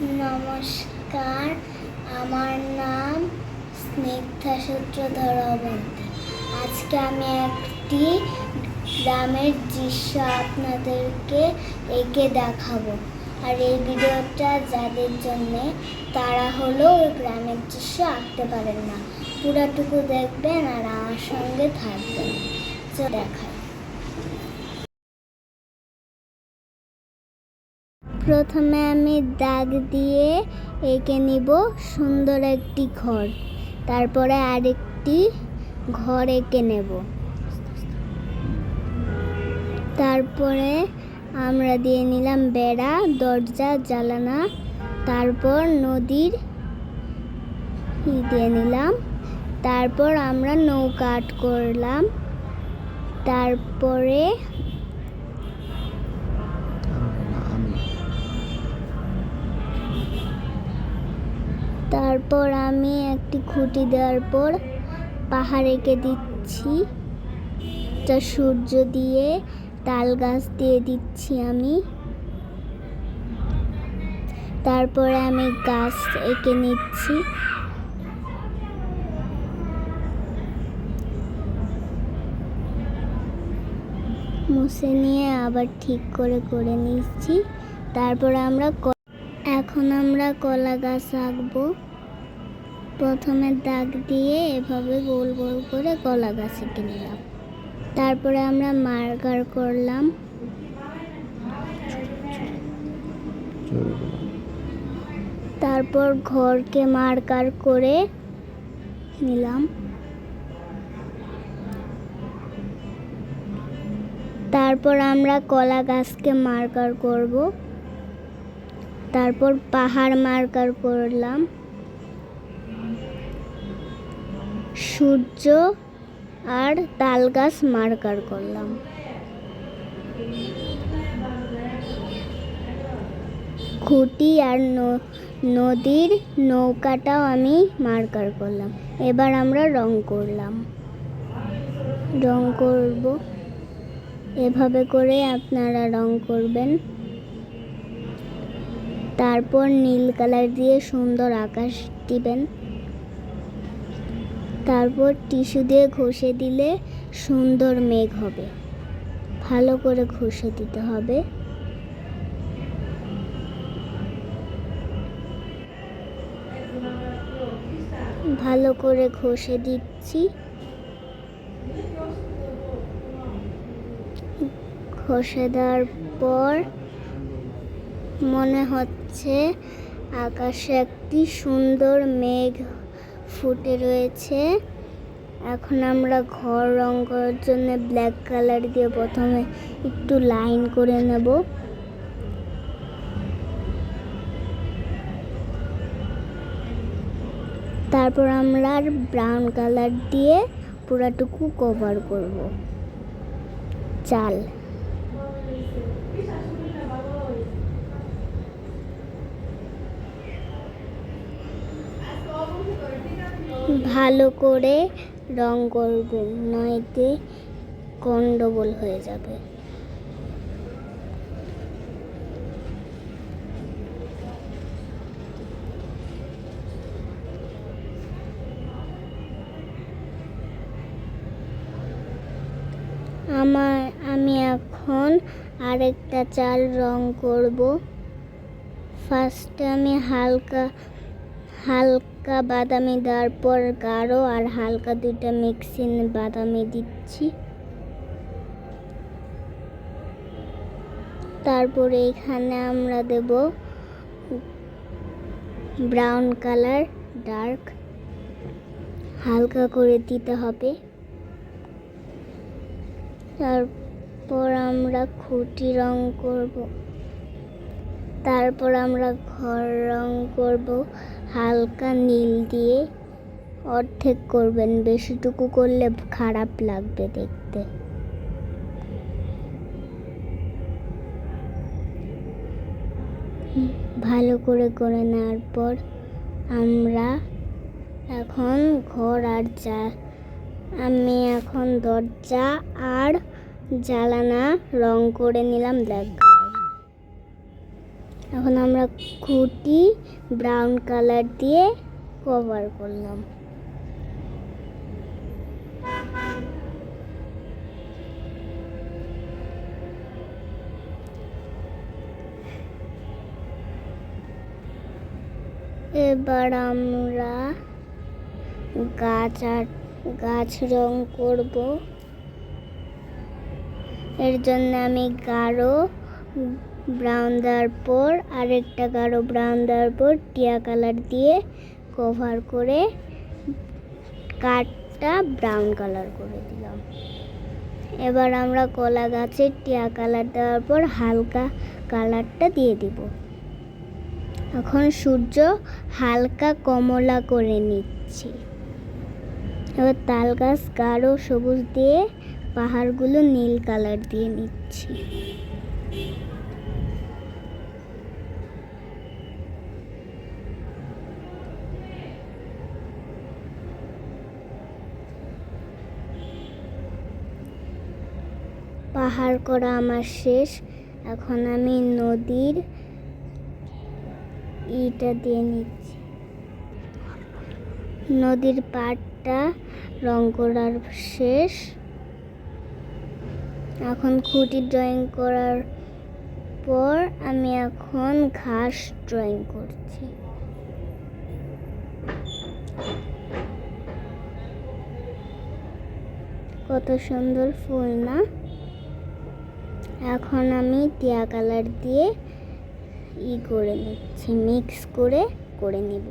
নমস্কার, আমার নাম স্নিগ্ধা সূত্রধর অবন্তী। আজকে আমি একটি গ্রামের দৃশ্য আপনাদেরকে এঁকে দেখাবো। আর এই ভিডিওটা যাদের জন্যে তারা হলো ওই গ্রামের দৃশ্য আঁকতে পারেন না, পুরাটুকু দেখবেন আর আমার সঙ্গে থাকবেন। তো দেখাই। প্রথমে আমি দাগ দিয়ে এঁকে নিব সুন্দর একটি ঘর, তারপরে আরেকটি ঘর এঁকে নেব। তারপরে আমরা দিয়ে নিলাম বেড়া, দরজা, জানালা। তারপর নদীর দিয়ে নিলাম। তারপর আমরা নৌকা আর্ট করলাম। তারপর আমি একটি খুঁটি দেওয়ার পর পাহাড় এঁকে দিচ্ছি। তা সূর্য দিয়ে তাল গাছ দিয়ে দিচ্ছি আমি। তারপরে আমি গাছ এঁকে নিচ্ছি। মুছে নিয়ে আবার ঠিক করে নিচ্ছি। তারপরে এখন আমরা কলা গাছ আঁকবো। প্রথমে দাগ দিয়ে এভাবে গোল গোল করে কলা গাছ এঁকে নিলাম। তারপরে আমরা মার্কার করলাম। তারপর ঘরকে মার্কার করে নিলাম। তারপর আমরা কলা গাছকে মার্কার করব। তারপর পাহাড় মার্কার করলাম। সূর্য আর তাল গাছ মার্কার করলাম। খুঁটি আর নদীর নৌকাটাও আমি মার্কার করলাম। এবার আমরা রং করব। এভাবে করে আপনারা রং করবেন। তারপর নীল কালার দিয়ে সুন্দর আকাশ দিবেন। তারপর টিস্যু দিয়ে ঘষে দিলে সুন্দর মেঘ হবে। ভালো করে ঘষে দিতে হবে। ভালো করে ঘষে দিচ্ছি। ঘষে দেওয়ার পর মনে হচ্ছে আকাশে একটি সুন্দর মেঘ ফুটে রয়েছে। এখন আমরা ঘর রং করার জন্য ব্ল্যাক কালার দিয়ে প্রথমে একটু লাইন করে নেব। তারপর আমরা ব্রাউন কালার দিয়ে পুরাটুকু কভার করব। চাল ভালো করে রং করবেন, নয়তো গন্ডগোল হয়ে যাবে। আমি এখন আরেকটা চাল রং করব। ফার্স্টে আমি হালকা বাদামি দেওয়ার পর গাঢ় আর হালকা দুইটা মিক্সিং বাদামি দিচ্ছি। তারপরে এখানে আমরা দেব ব্রাউন কালার, ডার্ক হালকা করে দিতে হবে। তারপর আমরা খুঁটি রং করব। তারপর আমরা ঘর রং করব হালকা নীল দিয়ে। অর্ধেক করবেন, বেশিটুকু করলে খারাপ লাগবে দেখতে। ভালো করে নেওয়ার পর আমরা এখন আমি এখন দরজা আর জানালা রং করে নিলাম ব্ল্যাক কালার। এখন আমরা খুঁটি ব্রাউন কালার দিয়ে কভার করলাম। এবার আমরা গাছ রং করব। এর জন্য আমি গাঢ় ব্রাউন দেওয়ার পর আরেকটা গাঢ় ব্রাউন দেওয়ার পর টিয়া কালার দিয়ে কভার করে কাঠটা ব্রাউন কালার করে দিলাম। এবার আমরা কলা গাছে টিয়া কালার দেওয়ার পর হালকা কালারটা দিয়ে দিব। এখন সূর্য হালকা কমলা করে নিচ্ছি। এবার তাল গাছ গাঢ় সবুজ দিয়ে পাহাড়গুলো নীল কালার দিয়ে নিচ্ছি। পাহাড় করা আমার শেষ। এখন আমি নদীর ইটা দিয়ে নিচ্ছি। নদীর পাড়টা রং করার শেষ। এখন খুঁটি ড্রয়িং করার পর আমি এখন ঘাস ড্রয়িং করছি। কত সুন্দর ফুল না? এখন আমি টিয়া কালার দিয়ে করে নিচ্ছি, মিক্স করে নিব।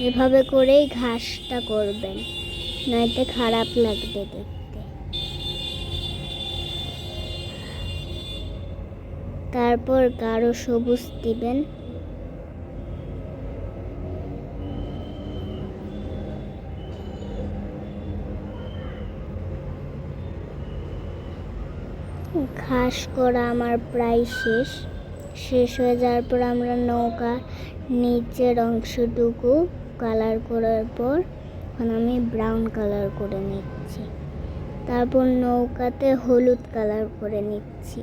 এভাবে করেই ঘাসটা করবেন, নয়তো খারাপ লাগবে দেখতে। তারপর গাঢ় সবুজ দিবেন। ঘাস করা আমার প্রায় শেষ হয়ে যাওয়ার পর আমরা নৌকা নিচের অংশটুকু কালার করার পর এখন আমি ব্রাউন কালার করে নিচ্ছি। তারপর নৌকাতে হলুদ কালার করে নিচ্ছি।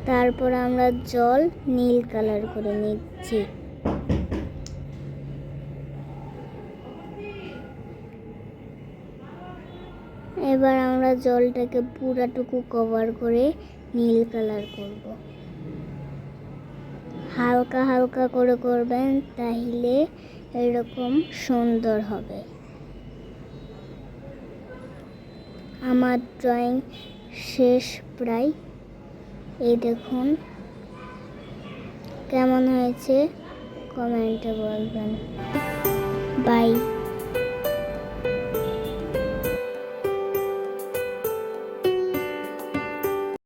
তারপর আমরা জল নীল কালার করে নিচ্ছি। এবার আমরা জলটাকে পুরাটুকু কভার করে নীল কালার করব। হালকা হালকা করে করবেন, তাহলে এরকম সুন্দর হবে। আমার ড্রয়িং শেষ প্রায়। এই দেখুন কেমন হয়েছে কমেন্টে বলবেন। বাই।